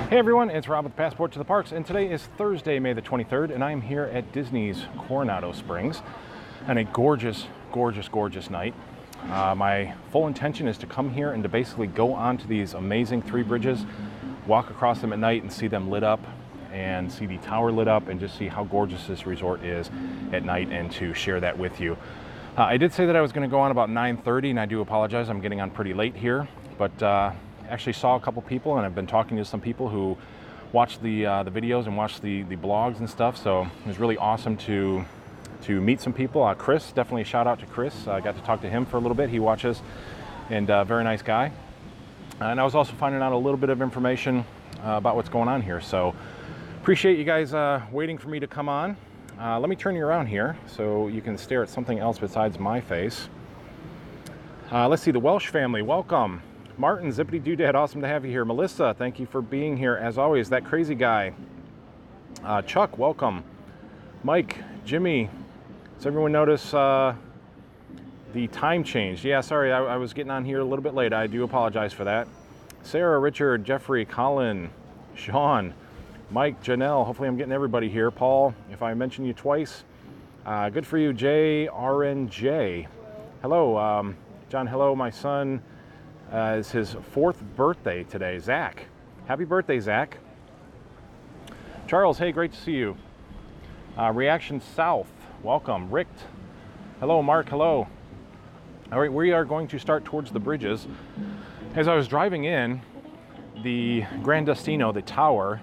Hey everyone, it's Rob with Passport to the Parks, and today is Thursday, May the 23rd, and I'm here at Disney's Coronado Springs on a gorgeous, gorgeous, gorgeous night. My full intention is to come here and to basically go onto these amazing three bridges, walk across them at night and see them lit up, and see the tower lit up, and just see how gorgeous this resort is at night, and to share that with you. I did say that I was going to go on about 9:30, and I do apologize, I'm getting on pretty late here, but actually saw a couple people, and I've been talking to some people who watched the videos and watched the blogs and stuff, so it was really awesome to meet some people. Chris, definitely a shout out to Chris. I got to talk to him for a little bit. He watches, and very nice guy. And I was also finding out a little bit of information about what's going on here, so appreciate you guys waiting for me to come on. Let me turn you around here so you can stare at something else besides my face. Let's see, the Welsh family, welcome. Martin, Zippity Doodad, awesome to have you here. Melissa, thank you for being here as always. That crazy guy. Chuck, welcome. Mike, Jimmy, does everyone notice the time change? Yeah, sorry, I was getting on here a little bit late. I do apologize for that. Sarah, Richard, Jeffrey, Colin, Sean, Mike, Janelle, hopefully I'm getting everybody here. Paul, if I mention you twice, good for you. JRNJ, hello. John, hello, my son. It's his 4th birthday today. Zach, happy birthday, Zach. Charles, hey, great to see you. Reaction South, welcome. Rick, hello. Mark, hello. All right, we are going to start towards the bridges. As I was driving in, the Gran Destino, the tower,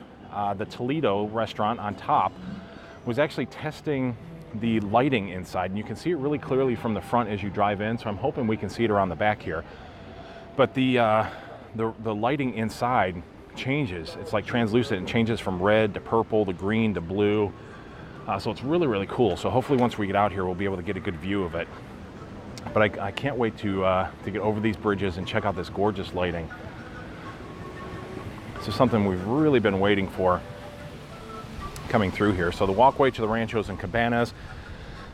the Toledo restaurant on top, was actually testing the lighting inside, and you can see it really clearly from the front as you drive in, so I'm hoping we can see it around the back here. But the lighting inside changes. It's like translucent. It changes from red to purple to green to blue. So it's really, really cool. So hopefully once we get out here, we'll be able to get a good view of it. But I can't wait to get over these bridges and check out this gorgeous lighting. This is something we've really been waiting for coming through here. So the walkway to the Ranchos and Cabanas.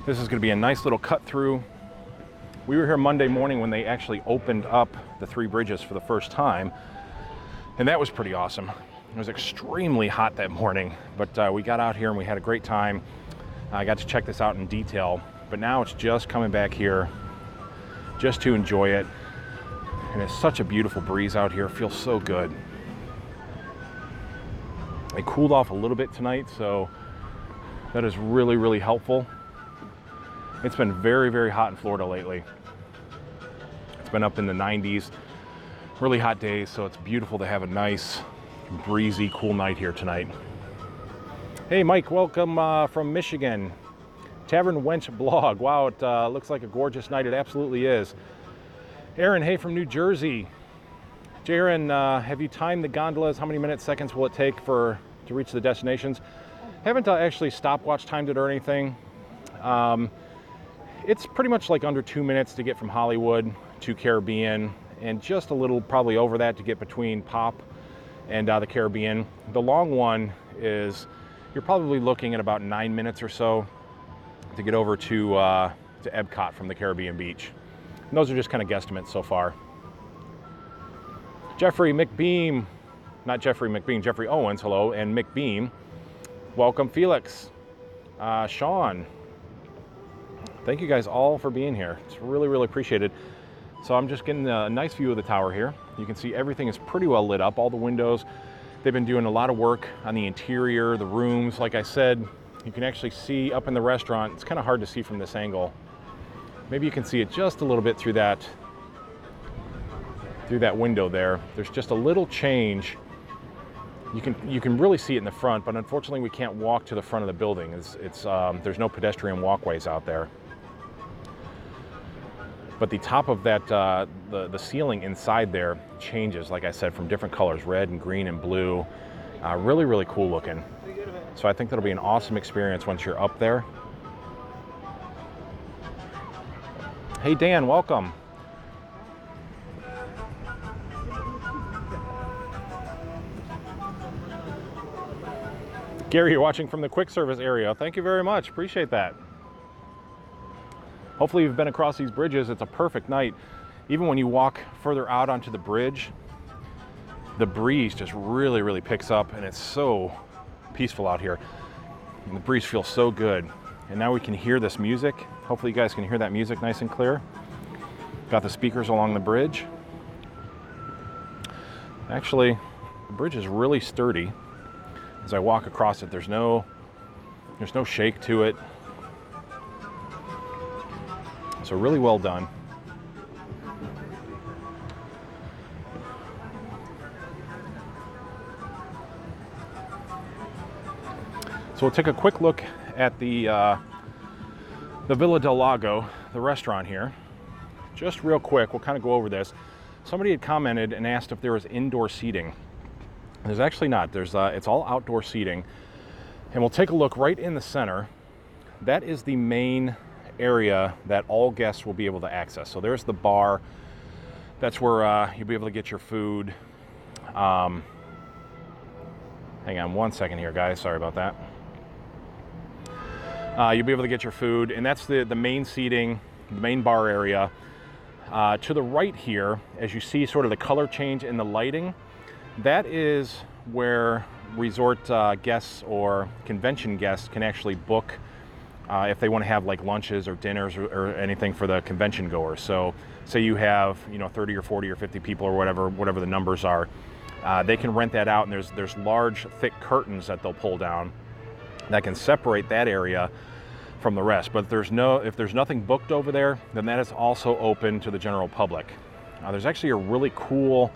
This is going to be a nice little cut through. We were here Monday morning when they actually opened up the three bridges for the first time, and that was pretty awesome. It was extremely hot that morning, but we got out here and we had a great time. I got to check this out in detail, but now it's just coming back here just to enjoy it. And it's such a beautiful breeze out here. It feels so good. It cooled off a little bit tonight, so that is really, really helpful. It's been very, very hot in Florida lately. It's been up in the 90s, really hot days, so it's beautiful to have a nice, breezy, cool night here tonight. Hey, Mike, welcome from Michigan. Tavern Wench blog. Wow, it looks like a gorgeous night. It absolutely is. Aaron, hey, from New Jersey. Jaron, have you timed the gondolas? How many minutes, seconds will it take to reach the destinations? Haven't actually stopwatch timed it or anything. It's pretty much like under 2 minutes to get from Hollywood to Caribbean, and just a little probably over that to get between Pop and the Caribbean. The long one is, you're probably looking at about 9 minutes or so to get over to Epcot from the Caribbean beach. And those are just kind of guesstimates so far. Jeffrey McBeam, not Jeffrey McBeam, Jeffrey Owens, hello, and McBeam, welcome. Felix, Sean, thank you guys all for being here. It's really, really appreciated. So I'm just getting a nice view of the tower here. You can see everything is pretty well lit up, all the windows. They've been doing a lot of work on the interior, the rooms. Like I said, you can actually see up in the restaurant. It's kind of hard to see from this angle. Maybe you can see it just a little bit through that window there. There's just a little change. You can really see it in the front, but unfortunately we can't walk to the front of the building. There's no pedestrian walkways out there. But the top of that, the ceiling inside there changes, like I said, from different colors, red and green and blue. Really, really cool looking. So I think that'll be an awesome experience once you're up there. Hey Dan, welcome. Gary, you're watching from the quick service area. Thank you very much, appreciate that. Hopefully you've been across these bridges. It's a perfect night. Even when you walk further out onto the bridge, the breeze just really, really picks up, and it's so peaceful out here. And the breeze feels so good. And now we can hear this music. Hopefully you guys can hear that music nice and clear. Got the speakers along the bridge. Actually, the bridge is really sturdy. As I walk across it, there's no shake to it. So really well done. So we'll take a quick look at the Villa del Lago, the restaurant here. Just real quick, we'll kind of go over this. Somebody had commented and asked if there was indoor seating. There's actually not. It's all outdoor seating. And we'll take a look right in the center. That is the main area that all guests will be able to access. So there's the bar. That's where you'll be able to get your food. Hang on one second here, guys. Sorry about that. You'll be able to get your food, and that's the main seating, the main bar area. To the right here, as you see sort of the color change in the lighting, that is where resort guests or convention guests can actually book if they want to have like lunches or dinners or anything for the convention goers. So say you have 30 or 40 or 50 people or whatever the numbers are, they can rent that out, and there's large thick curtains that they'll pull down that can separate that area from the rest. But if there's nothing booked over there, then that is also open to the general public. There's actually a really cool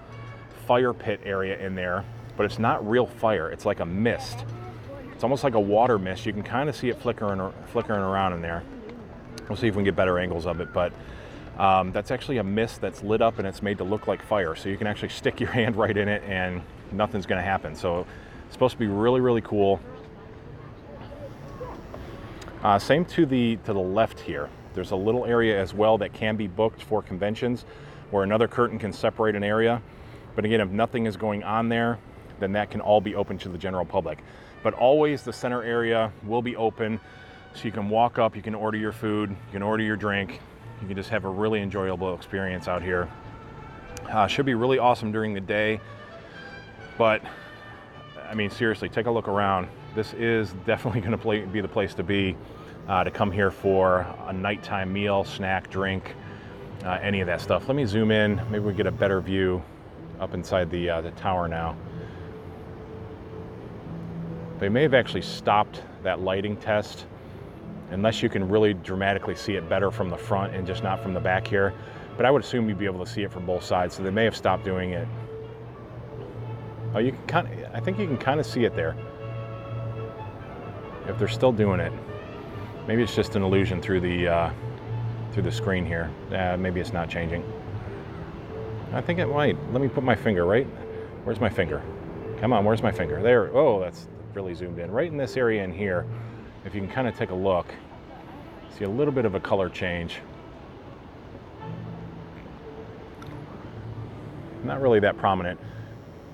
fire pit area in there, but it's not real fire. It's like a mist. It's almost like a water mist. You can kind of see it flickering around in there. We'll see if we can get better angles of it, but that's actually a mist that's lit up and it's made to look like fire. So you can actually stick your hand right in it and nothing's gonna happen. So it's supposed to be really, really cool. Same to the left here. There's a little area as well that can be booked for conventions where another curtain can separate an area. But again, if nothing is going on there, then that can all be open to the general public. But always the center area will be open, so you can walk up, you can order your food, you can order your drink, you can just have a really enjoyable experience out here. Should be really awesome during the day, but I mean, seriously, take a look around. This is definitely going to be the place to be, to come here for a nighttime meal, snack, drink, any of that stuff. Let me zoom in. Maybe we get a better view up inside the tower now. They may have actually stopped that lighting test, unless you can really dramatically see it better from the front and just not from the back here. But I would assume you'd be able to see it from both sides, so they may have stopped doing it. Oh, I think you can kind of see it there. If they're still doing it, maybe it's just an illusion through the screen here. Maybe it's not changing. I think it might. Let me put my finger right. Where's my finger? Come on, where's my finger? There. Oh, that's really zoomed in. Right in this area in here. If you can kind of take a look, see a little bit of a color change. Not really that prominent.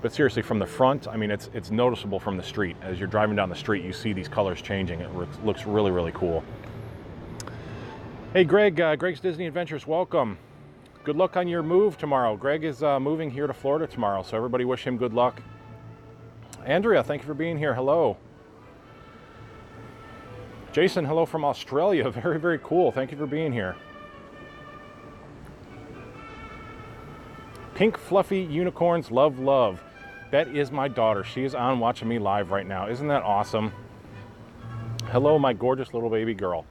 But seriously, from the front, I mean, it's noticeable from the street. As you're driving down the street, you see these colors changing. It looks really, really cool. Hey, Greg, Greg's Disney Adventures, welcome. Good luck on your move tomorrow. Greg is moving here to Florida tomorrow, so everybody wish him good luck. Andrea, thank you for being here. Hello. Jason, hello from Australia. Very, very cool. Thank you for being here. Pink fluffy unicorns, love, love. That is my daughter. She is on watching me live right now. Isn't that awesome? Hello, my gorgeous little baby girl.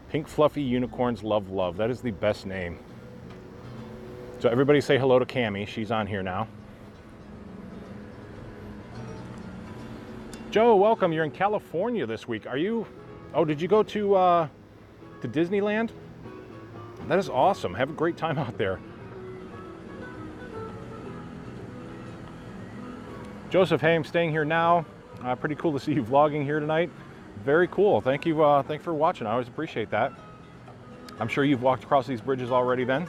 Pink fluffy unicorns, love, love. That is the best name. So everybody say hello to Cammie. She's on here now. Joe, welcome. You're in California this week. Are you? Oh, did you go to Disneyland? That is awesome. Have a great time out there. Joseph, hey, I'm staying here now. Pretty cool to see you vlogging here tonight. Very cool. Thank you. Thanks for watching. I always appreciate that. I'm sure you've walked across these bridges already then.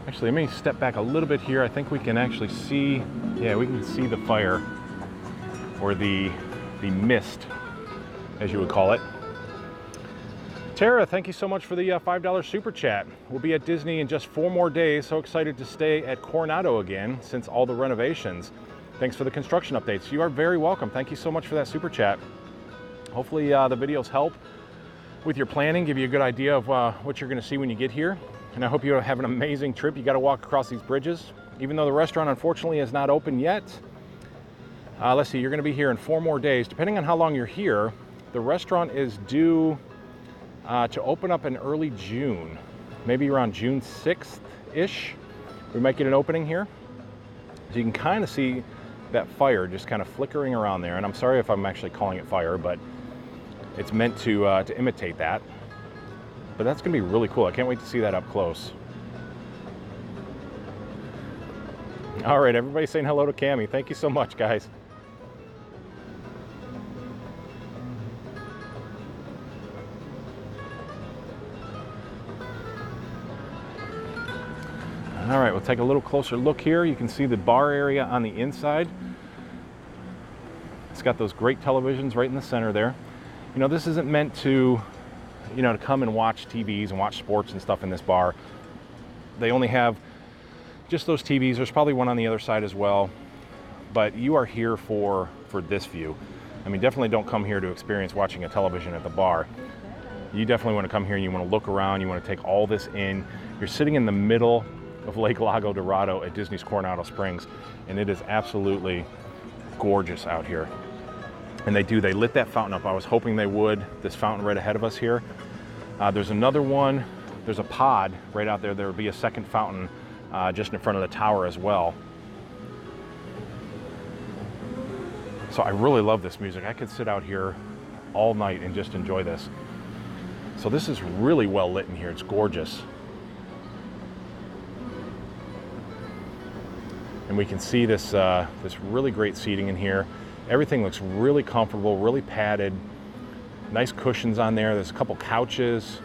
Actually, let me step back a little bit here. I think we can actually see, yeah, we can see the fire, or the mist, as you would call it. Tara, thank you so much for the $5 super chat. We'll be at Disney in just 4 more days. So excited to stay at Coronado again since all the renovations. Thanks for the construction updates. You are very welcome. Thank you so much for that super chat. Hopefully the videos help with your planning, give you a good idea of what you're going to see when you get here. And I hope you have an amazing trip. You got to walk across these bridges. Even though the restaurant unfortunately is not open yet. Let's see, you're going to be here in 4 more days. Depending on how long you're here, the restaurant is due to open up in early June, maybe around June 6th-ish. We might get an opening here. So you can kind of see that fire just kind of flickering around there. And I'm sorry if I'm actually calling it fire, but it's meant to imitate that. But that's going to be really cool. I can't wait to see that up close. All right, everybody saying hello to Cammie. Thank you so much, guys. All right, we'll take a little closer look here. You can see the bar area on the inside. It's got those great televisions right in the center there. You know, this isn't meant to, you know, to come and watch TVs and watch sports and stuff in this bar. They only have just those TVs. There's probably one on the other side as well. But you are here for this view. I mean, definitely don't come here to experience watching a television at the bar. You definitely want to come here and you want to look around. You want to take all this in. You're sitting in the middle of Lake Lago Dorado at Disney's Coronado Springs, and it is absolutely gorgeous out here. And they lit that fountain up. I was hoping they would. This fountain right ahead of us here. There's another one. There's a pod right out there. There will be a second fountain just in front of the tower as well. So I really love this music. I could sit out here all night and just enjoy this. So this is really well lit in here. It's gorgeous. And we can see this really great seating in here. Everything looks really comfortable, really padded. Nice cushions on there. There's a couple couches.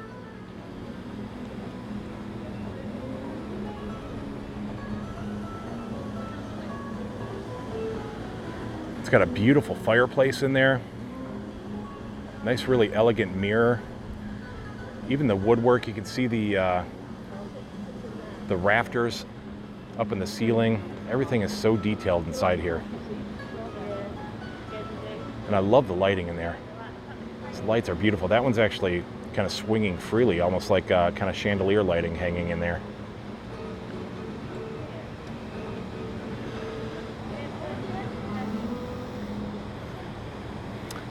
It's got a beautiful fireplace in there. Nice, really elegant mirror. Even the woodwork, you can see the rafters up in the ceiling. Everything is so detailed inside here. And I love the lighting in there. These lights are beautiful. That one's actually kind of swinging freely, almost like kind of chandelier lighting hanging in there.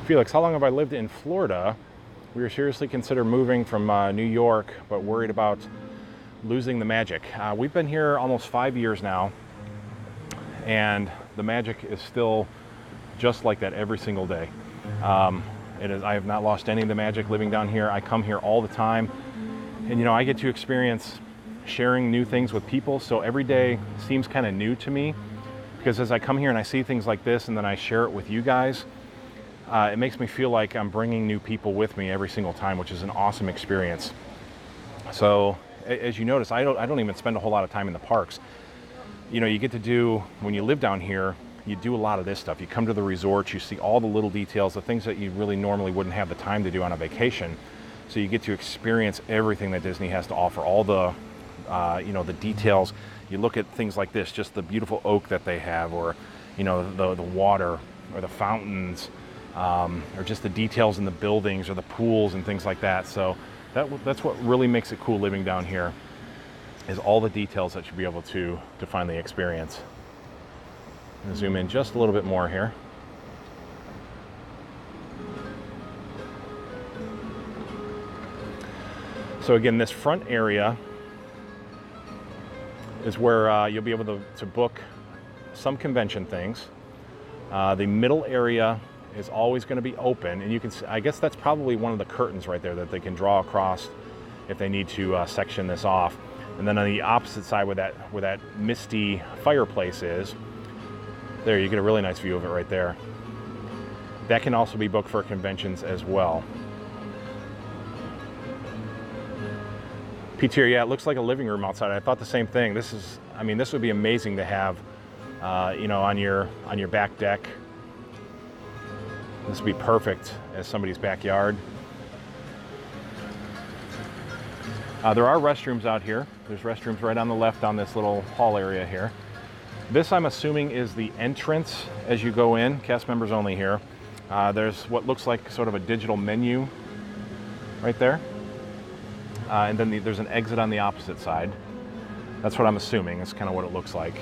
Felix, how long have I lived in Florida? We were seriously considering moving from New York, but worried about losing the magic. We've been here almost 5 years now, and the magic is still just like that every single day. I have not lost any of the magic living down here. I come here all the time, and you know, I get to experience sharing new things with people, so every day seems kind of new to me, because as I come here and I see things like this and then I share it with you guys, it makes me feel like I'm bringing new people with me every single time, which is an awesome experience. So as you notice, I don't even spend a whole lot of time in the parks. You know, you get to do, when you live down here, you do a lot of this stuff. You come to the resorts, you see all the little details, the things that you really normally wouldn't have the time to do on a vacation. So you get to experience everything that Disney has to offer, all the, you know, the details. You look at things like this, just the beautiful oak that they have, or, you know, the water, or the fountains, or just the details in the buildings, or the pools and things like that. So that's what really makes it cool living down here, is all the details that you'll be able to finally experience. I'm gonna zoom in just a little bit more here. So again, this front area is where you'll be able to book some convention things. The middle area is always going to be open, and you can, I guess that's probably one of the curtains right there that they can draw across if they need to section this off. And then on the opposite side where that misty fireplace is, there you get a really nice view of it right there. That can also be booked for conventions as well. Peter, yeah, it looks like a living room outside. I thought the same thing. This is, I mean, this would be amazing to have, you know, on your back deck. This would be perfect as somebody's backyard. There are restrooms out here. There's restrooms right on the left on this little hall area here. This, I'm assuming, is the entrance as you go in. Cast members only here. There's what looks like sort of a digital menu right there. And then there's an exit on the opposite side. That's what I'm assuming. That's kind of what it looks like.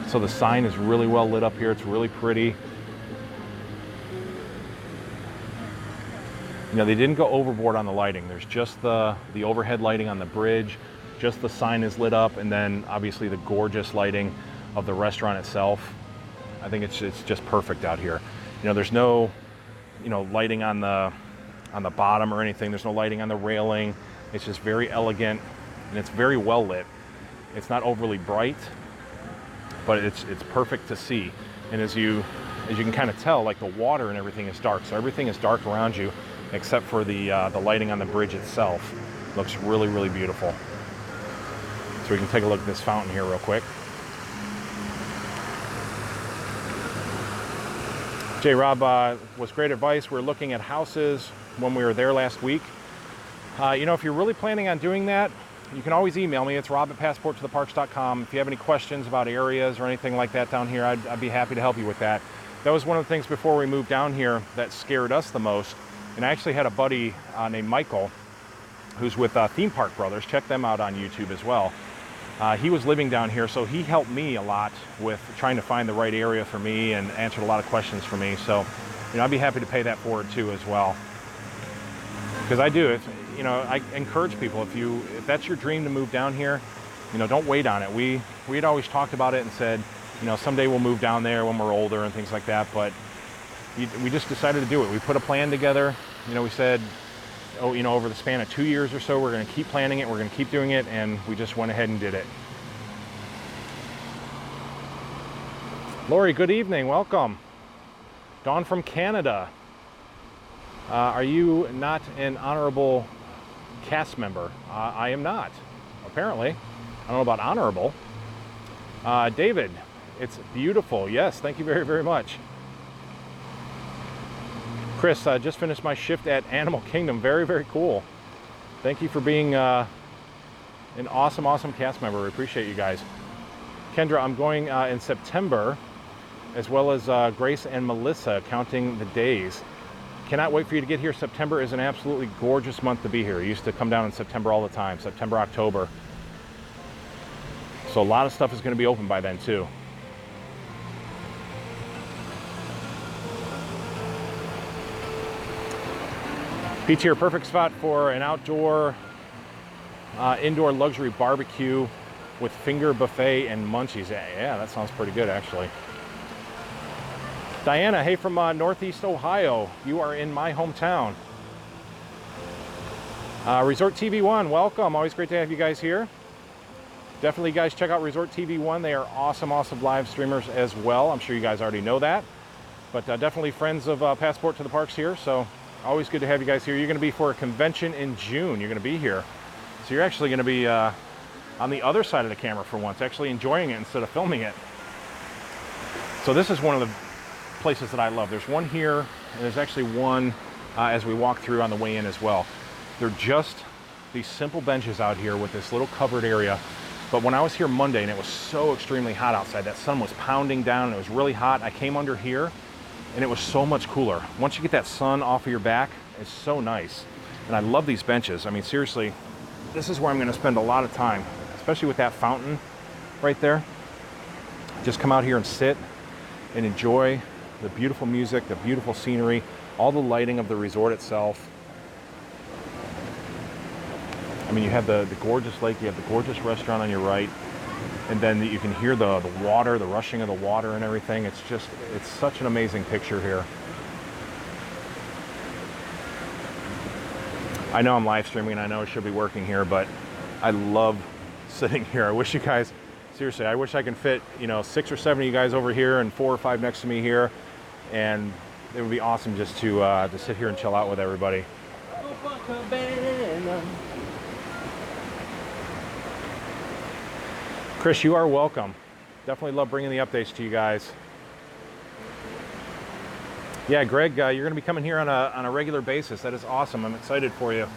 So the sign is really well lit up here. It's really pretty. You know, they didn't go overboard on the lighting. There's just the overhead lighting on the bridge. Just the sign is lit up, and then obviously the gorgeous lighting of the restaurant itself. I think it's just perfect out here. You know, there's no, you know, lighting on the bottom or anything. There's no lighting on the railing. It's just very elegant, and it's very well lit. It's not overly bright, but it's perfect to see. And as you can kind of tell, like the water and everything is dark. So everything is dark around you, except for the lighting on the bridge itself. Looks really, really beautiful. So we can take a look at this fountain here real quick. J. Rob was great advice. We're looking at houses when we were there last week. You know, if you're really planning on doing that, you can always email me. It's rob@passporttotheparks.com. If you have any questions about areas or anything like that down here, I'd be happy to help you with that. That was one of the things before we moved down here that scared us the most. And I actually had a buddy named Michael who's with Theme Park Brothers. Check them out on YouTube as well. He was living down here, so he helped me a lot with trying to find the right area for me and answered a lot of questions for me. So, you know, I'd be happy to pay that forward too as well. Because I do, you know, I encourage people, if that's your dream to move down here, you know, don't wait on it. We had always talked about it and said, you know, someday we'll move down there when we're older and things like that. But we just decided to do it. We put a plan together. You know, we said, oh, you know, over the span of 2 years or so, we're going to keep planning it. We're going to keep doing it. And we just went ahead and did it. Lori, good evening. Welcome. Dawn from Canada. Are you not an honorable cast member? I am not, apparently. I don't know about honorable. David, it's beautiful. Yes, thank you very, very much. Chris, just finished my shift at Animal Kingdom. Very, very cool. Thank you for being an awesome, awesome cast member. We appreciate you guys. Kendra, I'm going in September, as well as Grace and Melissa, counting the days. Cannot wait for you to get here. September is an absolutely gorgeous month to be here. I used to come down in September all the time, September, October. So a lot of stuff is going to be open by then too. P-tier, perfect spot for an outdoor, indoor luxury barbecue with finger buffet and munchies. Yeah, that sounds pretty good actually. Diana, hey, from Northeast Ohio. You are in my hometown. Resort TV One, welcome. Always great to have you guys here. Definitely, guys, check out Resort TV One. They are awesome, awesome live streamers as well. I'm sure you guys already know that. But definitely friends of Passport to the Parks here. So always good to have you guys here. You're going to be for a convention in June. You're going to be here. So you're actually going to be on the other side of the camera for once, actually enjoying it instead of filming it. So this is one of the places that I love. There's one here, and there's actually one as we walk through on the way in as well. They're just these simple benches out here with this little covered area. But when I was here Monday and it was so extremely hot outside, that sun was pounding down and it was really hot, I came under here and it was so much cooler. Once you get that sun off of your back, it's so nice. And I love these benches. I mean, seriously, this is where I'm going to spend a lot of time, especially with that fountain right there. Just come out here and sit and enjoy the beautiful music, the beautiful scenery, all the lighting of the resort itself. I mean, you have the gorgeous lake, you have the gorgeous restaurant on your right, and then you can hear the water, the rushing of the water and everything. It's just, it's such an amazing picture here. I know I'm live streaming and I know it should be working here, but I love sitting here. I wish you guys, seriously, I wish I could fit, you know, 6 or 7 of you guys over here and 4 or 5 next to me here. And it would be awesome just to sit here and chill out with everybody. Chris, you are welcome. Definitely love bringing the updates to you guys. Yeah, Greg, you're going to be coming here on a regular basis. That is awesome. I'm excited for you.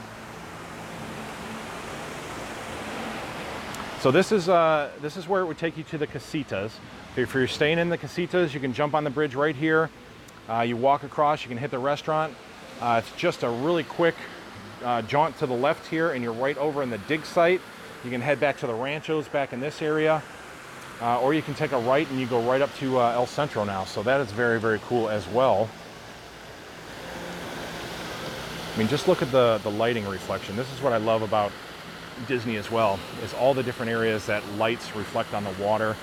So this is where it would take you to the casitas. If you're staying in the casitas, you can jump on the bridge right here. You walk across, you can hit the restaurant. It's just a really quick jaunt to the left here, and you're right over in the dig site. You can head back to the ranchos back in this area, or you can take a right and you go right up to El Centro now. So that is very, very cool as well. I mean, just look at the lighting reflection. This is what I love about Disney as well, is all the different areas that lights reflect on the water.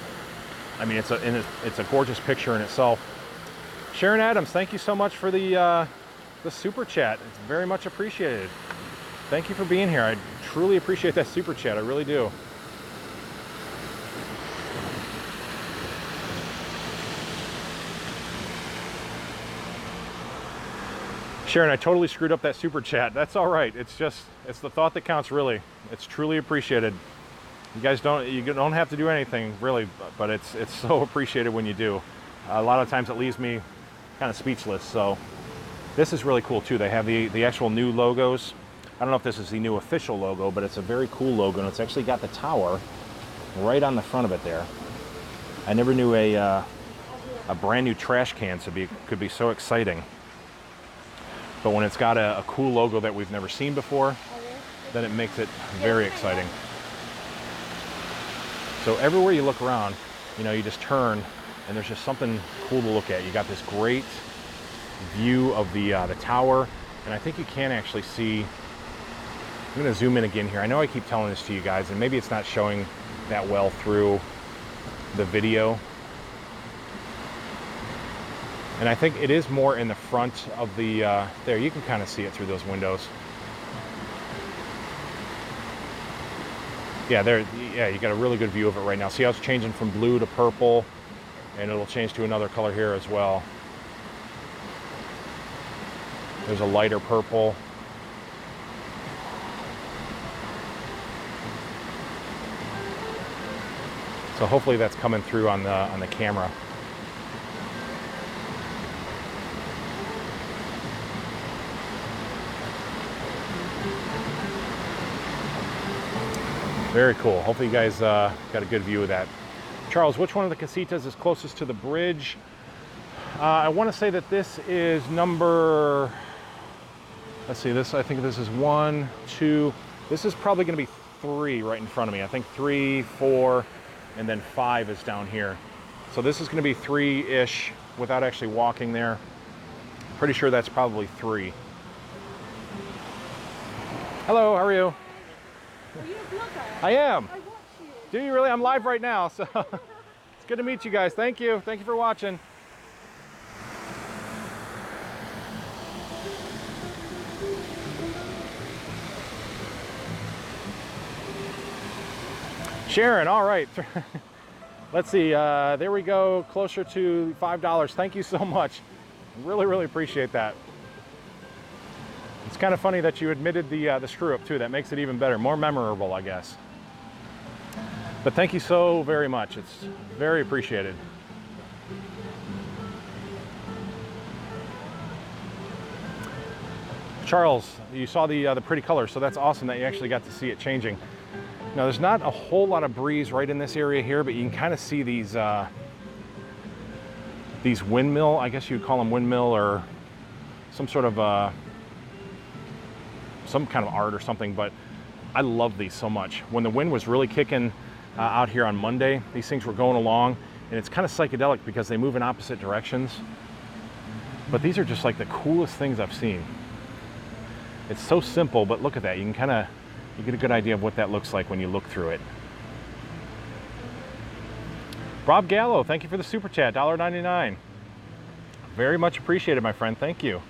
I mean, it's a gorgeous picture in itself. Sharon Adams, thank you so much for the super chat. It's very much appreciated. Thank you for being here. I truly appreciate that super chat. I really do. Sharon, I totally screwed up that super chat. That's all right. It's the thought that counts, really. It's truly appreciated. You guys don't have to do anything, really, but it's so appreciated when you do. A lot of times it leaves me kind of speechless. So this is really cool too. They have the actual new logos. I don't know if this is the new official logo, but it's a very cool logo, and it's actually got the tower right on the front of it there. I never knew a brand new trash can could be so exciting. But when it's got a cool logo that we've never seen before, then it makes it very exciting. So everywhere you look around, you know, you just turn and there's just something cool to look at. You got this great view of the tower, and I think you can actually see. I'm going to zoom in again here. I know I keep telling this to you guys, and maybe it's not showing that well through the video. And I think it is more in the front of the, there, you can kind of see it through those windows. Yeah, you got a really good view of it right now. See how it's changing from blue to purple, and it'll change to another color here as well. There's a lighter purple. So hopefully that's coming through on the camera. Very cool. Hopefully you guys got a good view of that. Charles, which one of the casitas is closest to the bridge? I want to say that this is number, let's see, I think this is 1, 2, this is probably going to be 3 right in front of me. I think 3, 4, and then 5 is down here. So this is going to be 3-ish without actually walking there. Pretty sure that's probably 3. Hello, how are you? Are you a blogger? I am. I watch you. Do you really? I'm live right now, so it's good to meet you guys. Thank you. Thank you for watching. Sharon, all right. Let's see. There we go. Closer to $5. Thank you so much. Really, really appreciate that. It's kind of funny that you admitted the screw up too. That makes it even better, more memorable, I guess. But thank you so very much. It's very appreciated. Charles, you saw the pretty color, so that's awesome that you actually got to see it changing. Now, there's not a whole lot of breeze right in this area here, but you can kind of see these windmill, I guess you'd call them windmill, or some sort of some kind of art or something, but I love these so much. When the wind was really kicking out here on Monday, these things were going along, and it's kind of psychedelic because they move in opposite directions. But these are just like the coolest things I've seen. It's so simple, but look at that. You get a good idea of what that looks like when you look through it. Rob Gallo, thank you for the super chat, $1.99. Very much appreciated, my friend. Thank you.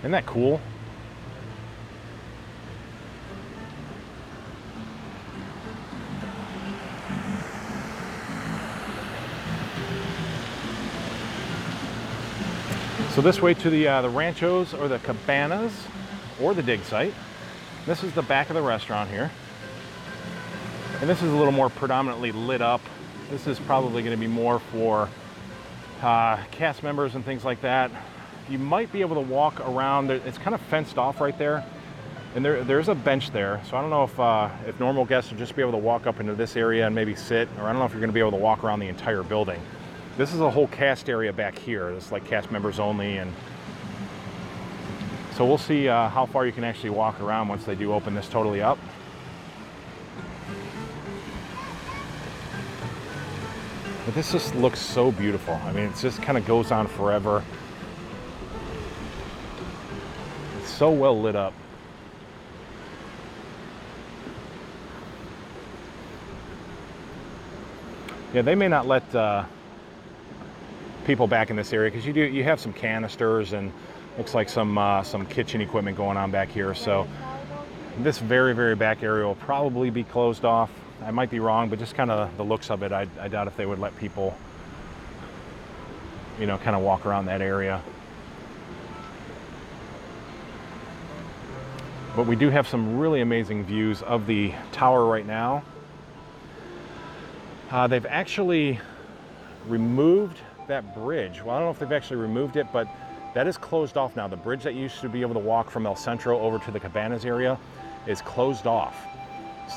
Isn't that cool? So this way to the ranchos or the cabanas or the dig site. This is the back of the restaurant here. And this is a little more predominantly lit up. This is probably going to be more for cast members and things like that. You might be able to walk around. It's kind of fenced off right there, and there's a bench there. So I don't know if normal guests would just be able to walk up into this area and maybe sit, or I don't know if you're going to be able to walk around the entire building. This is a whole cast area back here. It's like cast members only, and so we'll see how far you can actually walk around once they do open this totally up. But this just looks so beautiful. I mean, it just kind of goes on forever. It's so well lit up. Yeah, they may not let people back in this area because you have some canisters and looks like some kitchen equipment going on back here. So this very, very back area will probably be closed off. I might be wrong, but just kind of the looks of it, I doubt if they would let people, you know, kind of walk around that area. But we do have some really amazing views of the tower right now. They've actually removed that bridge. Well, I don't know if they've actually removed it, but that is closed off now. The bridge that used to be able to walk from El Centro over to the Cabanas area is closed off.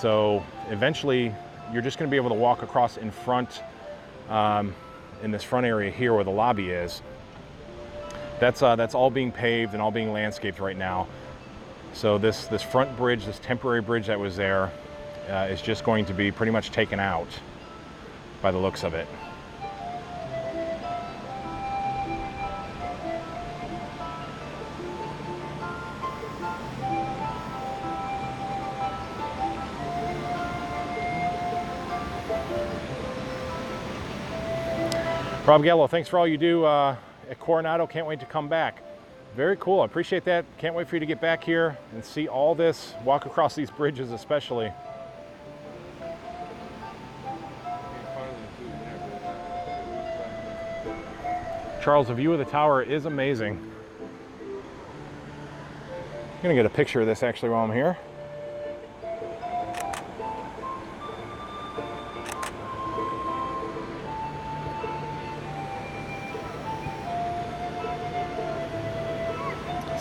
So eventually you're just going to be able to walk across in front, in this front area here where the lobby is. That's all being paved and all being landscaped right now. So this front bridge, this temporary bridge that was there, is just going to be pretty much taken out by the looks of it. Rob Gallo, thanks for all you do at Coronado. Can't wait to come back. Very cool. I appreciate that. Can't wait for you to get back here and see all this, walk across these bridges especially. Charles, the view of the tower is amazing. I'm gonna get a picture of this actually while I'm here.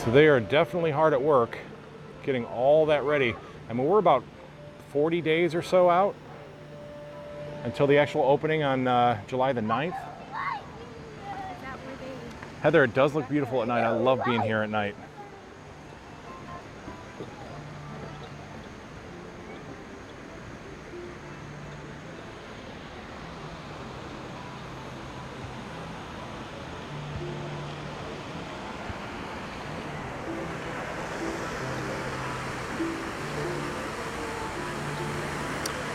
So they are definitely hard at work getting all that ready. I mean, we're about 40 days or so out until the actual opening on July the 9th. Heather, it does look beautiful at night. I love being here at night.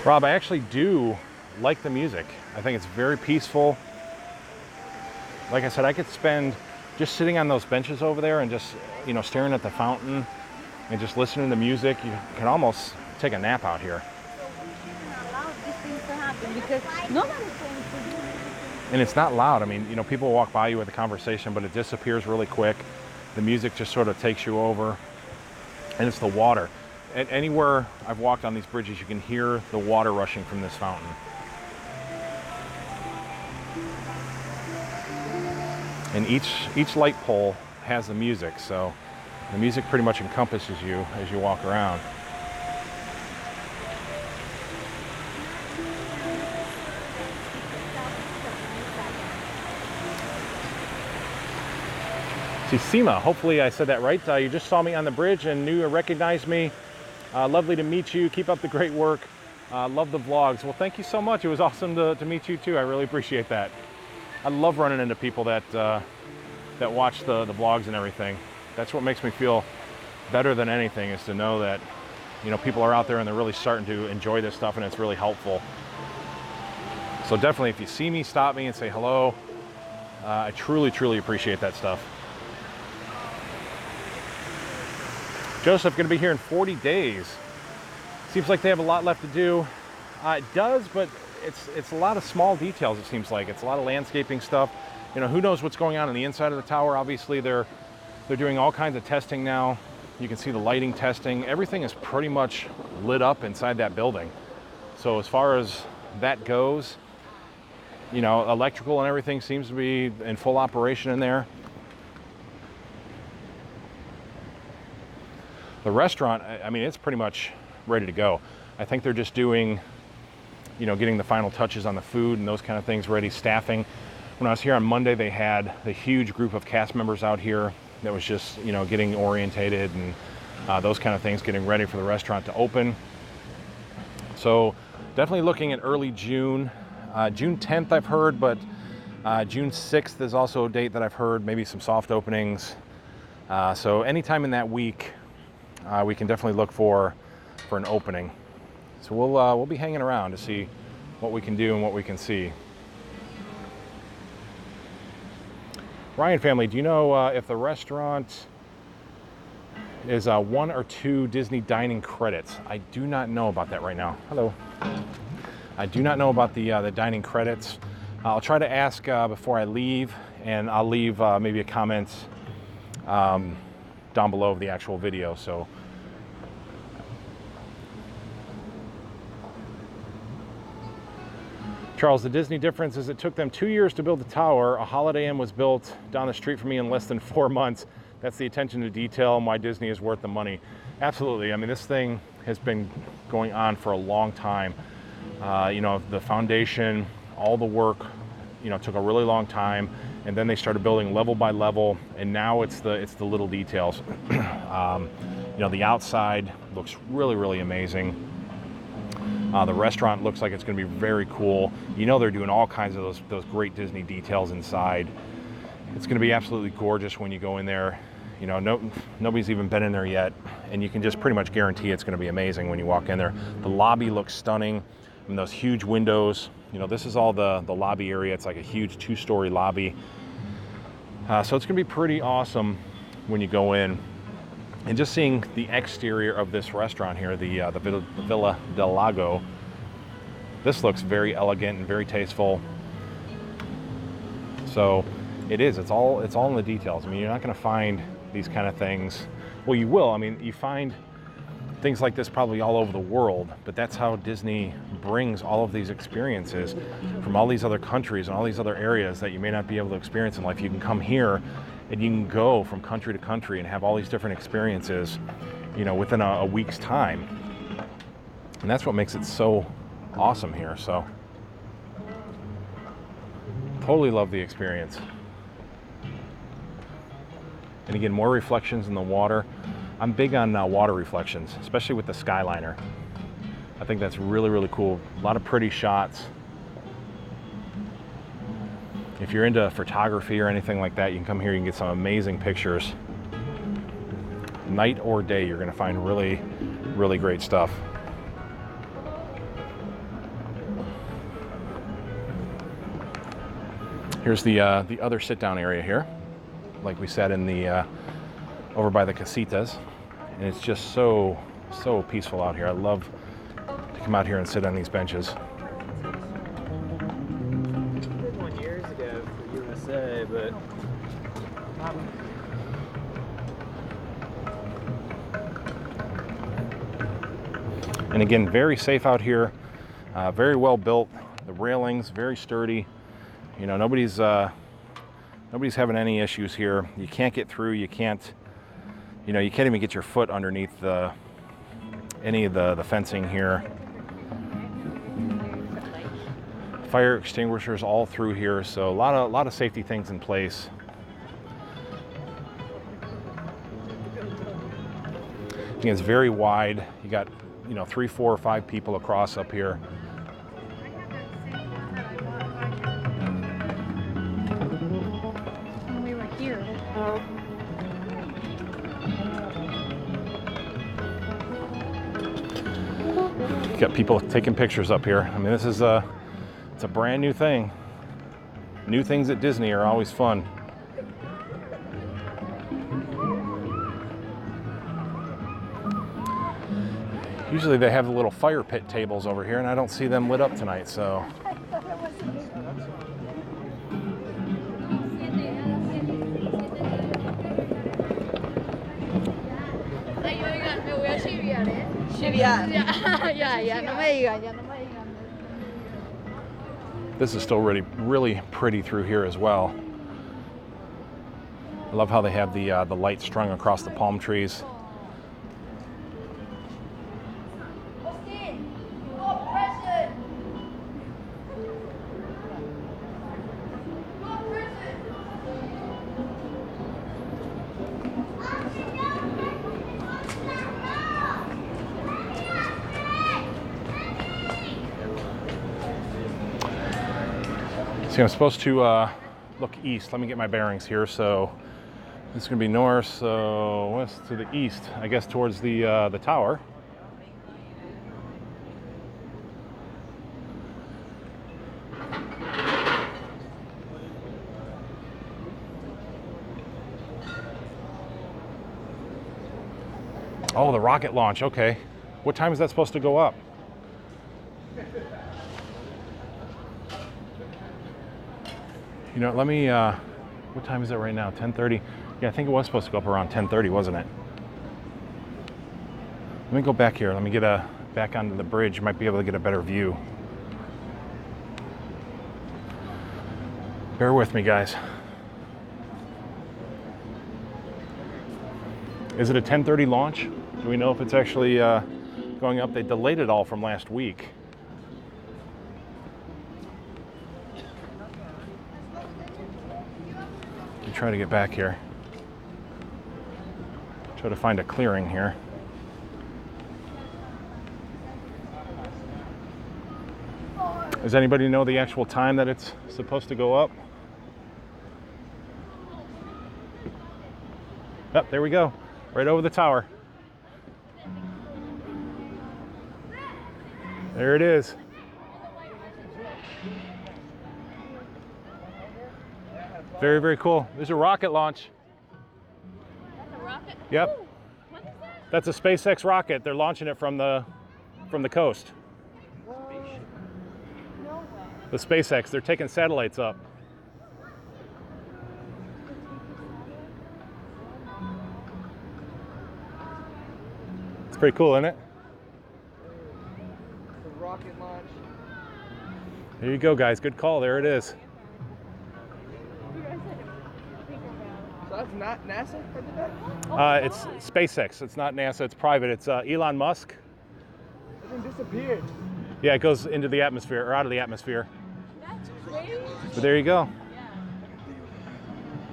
Rob, I actually do like the music. I think it's very peaceful. Like I said, I could spend just sitting on those benches over there and just, you know, staring at the fountain and just listening to music. You can almost take a nap out here. And it's not loud. I mean, you know, people walk by you with a conversation, but it disappears really quick. The music just sort of takes you over, and it's the water. Anywhere I've walked on these bridges, you can hear the water rushing from this fountain. And each light pole has the music, so the music pretty much encompasses you as you walk around. See, Seema, hopefully I said that right. You just saw me on the bridge and knew or recognized me. Lovely to meet you. Keep up the great work. Love the vlogs. Well, thank you so much. It was awesome to meet you too. I really appreciate that. I love running into people that watch the vlogs and everything. That's what makes me feel better than anything, is to know that, you know, people are out there and they're really starting to enjoy this stuff and it's really helpful. So definitely, if you see me, stop me and say hello. I truly, truly appreciate that stuff. Joseph, going to be here in 40 days. Seems like they have a lot left to do. It does, but it's a lot of small details, it seems like. It's a lot of landscaping stuff. You know, who knows what's going on the inside of the tower. Obviously, they're doing all kinds of testing now. You can see the lighting testing. Everything is pretty much lit up inside that building. So as far as that goes, You know, electrical and everything seems to be in full operation in there. The restaurant, I mean, it's pretty much ready to go. I think they're just doing, you know, getting the final touches on the food and those kind of things ready, staffing. When I was here on Monday, they had a huge group of cast members out here that was just, you know, getting orientated and those kind of things, getting ready for the restaurant to open. So definitely looking at early June. June 10th I've heard, but June 6th is also a date that I've heard, maybe some soft openings. So anytime in that week, we can definitely look for an opening. So we'll be hanging around to see what we can do and what we can see. Ryan family, do you know if the restaurant is 1 or 2 Disney dining credits? I do not know about that right now. Hello. I do not know about the dining credits. I'll try to ask before I leave, and I'll leave maybe a comment down below of the actual video. So Charles, the Disney difference is it took them 2 years to build the tower. A Holiday Inn was built down the street from me in less than 4 months. That's the attention to detail and why Disney is worth the money. Absolutely. I mean, this thing has been going on for a long time. You know, the foundation, all the work, you know, took a really long time, and then they started building level by level, and now it's the little details. You know, the outside looks really, really amazing. The restaurant looks like it's going to be very cool. You know, they're doing all kinds of those great Disney details inside. It's going to be absolutely gorgeous when you go in there. You know, nobody's even been in there yet, and you can just pretty much guarantee it's going to be amazing when you walk in there. The lobby looks stunning. I mean, those huge windows. You know, this is all the lobby area. It's like a huge 2-story lobby. So it's going to be pretty awesome when you go in. And just seeing the exterior of this restaurant here, the Villa del Lago, this looks very elegant and very tasteful. So it is. It's all in the details. I mean, you're not going to find these kind of things. Well, you will. I mean, you find things like this probably all over the world, but that's how Disney brings all of these experiences from all these other countries and all these other areas that you may not be able to experience in life. You can come here and you can go from country to country and have all these different experiences, you know, within a week's time. And that's what makes it so awesome here. So totally love the experience. And again, more reflections in the water. I'm big on water reflections, especially with the Skyliner. I think that's really, really cool. A lot of pretty shots. If you're into photography or anything like that, you can come here, you can get some amazing pictures. Night or day, you're gonna find really, really great stuff. Here's the other sit-down area here. Like we said, in the over by the casitas, and it's just so peaceful out here. I love to come out here and sit on these benches. I did one years ago for USA, but and again, very safe out here, very well built. The railings very sturdy. You know, nobody's having any issues here. You can't get through. You can't even get your foot underneath any of the fencing here. Fire extinguishers all through here, so a lot of safety things in place. Again, it's very wide. You got, you know, 3, 4, or 5 people across up here. We were here. You got people taking pictures up here. I mean, this is it's a brand new thing. New things at Disney are always fun. Usually they have the little fire pit tables over here, and I don't see them lit up tonight, so. This is still really pretty through here as well. I love how they have the light strung across the palm trees. See, I'm supposed to look east. Let me get my bearings here. So this is going to be north, so west to the east, I guess, towards the tower. Oh, the rocket launch. Okay. What time is that supposed to go up? You know, let me, what time is it right now? 10:30? Yeah, I think it was supposed to go up around 10:30, wasn't it? Let me go back here. Let me get back onto the bridge. Might be able to get a better view. Bear with me, guys. Is it a 10:30 launch? Do we know if it's actually going up? They delayed it all from last week. Try to get back here. Try to find a clearing here. Does anybody know the actual time that it's supposed to go up? Oh, there we go. Right over the tower. There it is. Very, very cool. There's a rocket launch. That's a rocket? Yep. Ooh, what is that? That's a SpaceX rocket. They're launching it from the coast. No way. The SpaceX, they're taking satellites up. It's pretty cool, isn't it? The rocket launch. There you go, guys. Good call. There it is. So that's not NASA for the day? It's SpaceX. It's not NASA. It's private. It's Elon Musk. It then disappeared. Yeah, it goes into the atmosphere, or out of the atmosphere. That's crazy. But there you go.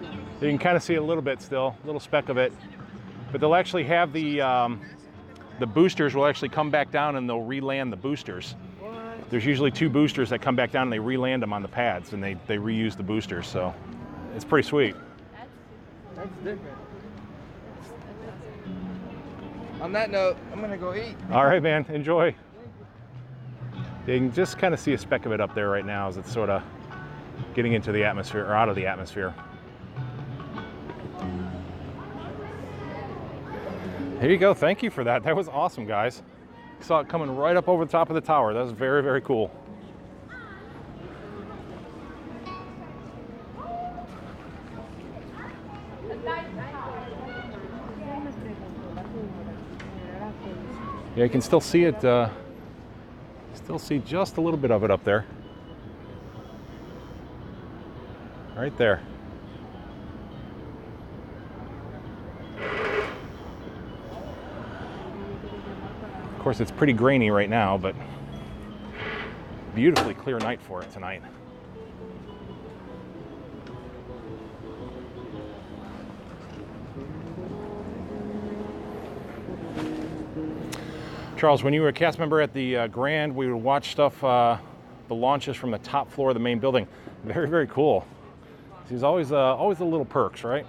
Yeah. You can kind of see a little bit still, a little speck of it. But they'll actually have the boosters will actually come back down and they'll re-land the boosters. What? There's usually 2 boosters that come back down and they re-land them on the pads and they reuse the boosters. So it's pretty sweet. That's different. On that note, I'm gonna go eat. All right, man, enjoy. You can just kind of see a speck of it up there right now as it's sort of getting into the atmosphere or out of the atmosphere. Here you go. Thank you for that. That was awesome, guys. Saw it coming right up over the top of the tower. That was very, very cool. Yeah, you can still see it, still see just a little bit of it up there. Right there. Of course, it's pretty grainy right now, but beautifully clear night for it tonight. Charles, when you were a cast member at the Grand, we would watch stuff, the launches from the top floor of the main building. Very, very cool. There's always the little perks, right?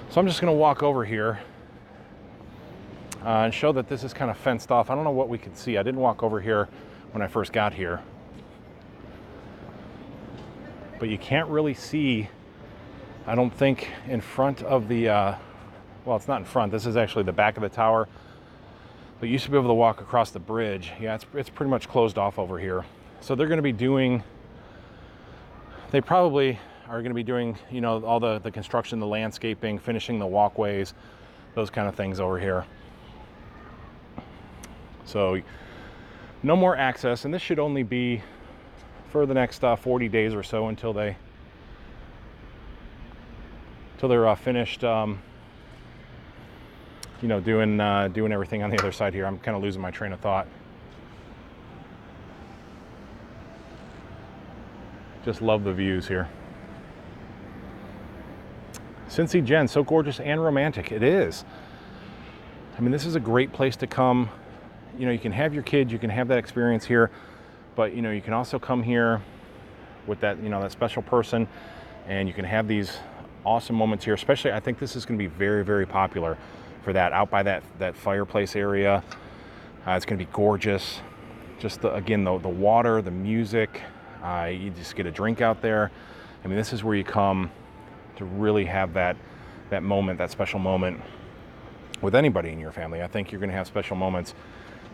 So I'm just going to walk over here and show that this is kind of fenced off. I don't know what we can see. I didn't walk over here when I first got here. But you can't really see, I don't think, in front of the, well, it's not in front. This is actually the back of the tower. But you used to be able to walk across the bridge. Yeah, it's pretty much closed off over here. So they're going to be doing, they probably are going to be doing, you know, all the construction, the landscaping, finishing the walkways. those kind of things over here. So no more access, and this should only be for the next 40 days or so until they're finished, you know, doing everything on the other side here. I'm kind of losing my train of thought. Just love the views here. Cincy Gen, so gorgeous and romantic. It is. I mean, this is a great place to come. You know, you can have your kids, you can have that experience here, but you know, you can also come here with that, you know, that special person, and you can have these awesome moments here. Especially, I think this is going to be very, very popular for that, out by that fireplace area. It's going to be gorgeous. Just again, the water, the music. You just get a drink out there. I mean, this is where you come to really have that moment, that special moment with anybody in your family. I think you're going to have special moments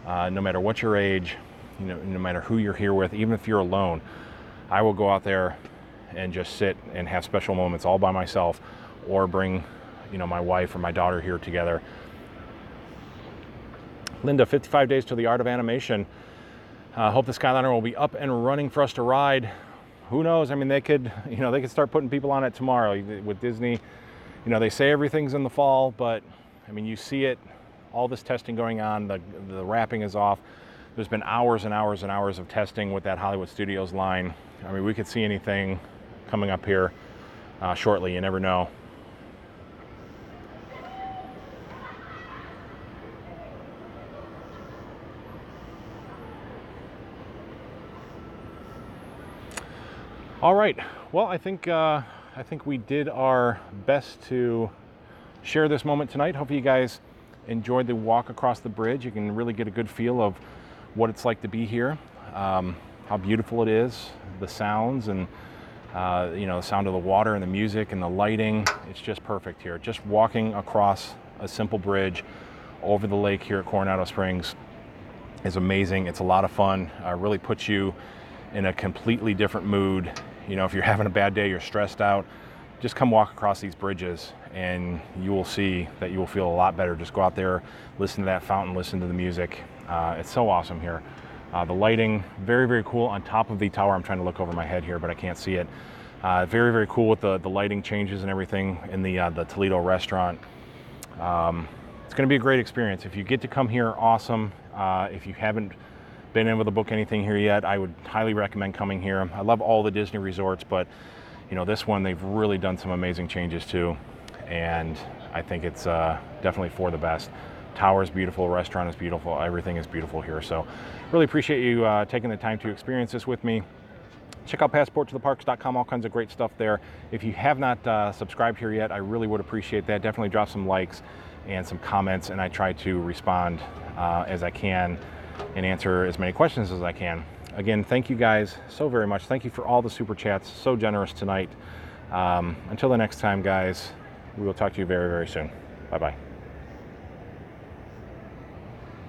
no matter what your age, you know, no matter who you're here with, even if you're alone. I will go out there and just sit and have special moments all by myself, or bring, you know, my wife or my daughter here together. Linda, 55 days to the art of animation. Hope the Skyliner will be up and running for us to ride. Who knows? I mean, they could start putting people on it tomorrow with Disney. You know, they say everything's in the fall, but I mean, you see it, all this testing going on, the wrapping is off. There's been hours and hours and hours of testing with that Hollywood Studios line. I mean, we could see anything coming up here shortly. You never know. All right. Well, I think we did our best to share this moment tonight. Hopefully you guys enjoyed the walk across the bridge. You can really get a good feel of what it's like to be here, how beautiful it is, the sounds, and you know, the sound of the water and the music and the lighting. It's just perfect here. Just walking across a simple bridge over the lake here at Coronado Springs is amazing. It's a lot of fun. Really puts you in a completely different mood. You know, if you're having a bad day, you're stressed out, just come walk across these bridges and you will see that you will feel a lot better. Just go out there, listen to that fountain, listen to the music. It's so awesome here. The lighting, very, very cool on top of the tower. I'm trying to look over my head here, but I can't see it. Very, very cool with the lighting changes and everything in the Toledo restaurant. It's going to be a great experience. If you get to come here, awesome. If you haven't been able to book anything here yet, I would highly recommend coming here. I love all the Disney resorts, but you know, this one, they've really done some amazing changes too, and I think it's definitely for the best. Tower is beautiful, restaurant is beautiful, everything is beautiful here. So really appreciate you taking the time to experience this with me. Check out passporttotheparks.com, all kinds of great stuff there. If you have not subscribed here yet, I really would appreciate that. Definitely drop some likes and some comments, and I try to respond as I can and answer as many questions as I can. Again, thank you guys so very much. Thank you for all the super chats, so generous tonight. Until the next time, guys, we will talk to you very, very soon. Bye-bye.